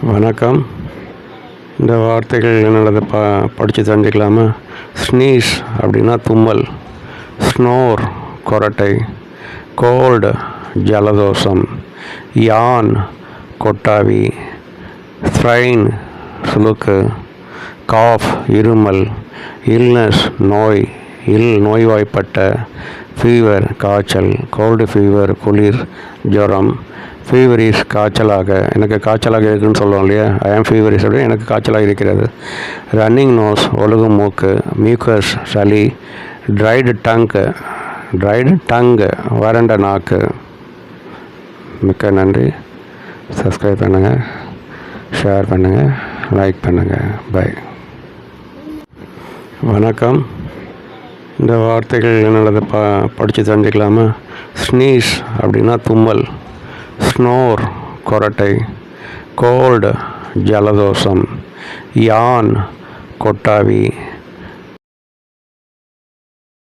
வணக்கம். இந்த வார்த்தைகள் என்னோடது படித்து தெரிஞ்சுக்கலாமா? ஸ்னீஸ் அப்படின்னா தும்மல், ஸ்னோர் கொரட்டை, கோல்டு ஜலதோஷம், யான் கொட்டாவி, ஸ்ப்ரைன் சுளுக்கு, காஃப் இருமல், இல்னஸ் நோய், நோய்வாய்ப்பட்ட, ஃபீவர் காய்ச்சல், கோல்டு ஃபீவர் குளிர் ஜுரம், ஃபீவரிஷ் காய்ச்சலாக, எனக்கு காய்ச்சலாக இருக்குதுன்னு சொல்லுவோம் இல்லையா, ஐ ஆம் ஃபீவரிஷ் அப்படின்னு எனக்கு காய்ச்சலாக இருக்கிறது. ரன்னிங் நோஸ் ஒழுகும் மூக்கு, மியூக்கஸ் சளி, ட்ரைடு டங்கு வறண்ட நாக்கு. மிக்க நன்றி. சப்ஸ்கிரைப் பண்ணுங்கள், ஷேர் பண்ணுங்கள், லைக் பண்ணுங்கள். பை. வணக்கம். இந்த வார்த்தைகள் என்னோடது படித்து தெரிஞ்சுக்கலாமா? ஸ்னீஸ் அப்படின்னா தும்மல், ஸ்னோர் கொரட்டை, கோல்டு ஜலதோஷம், யான் கொட்டாவி,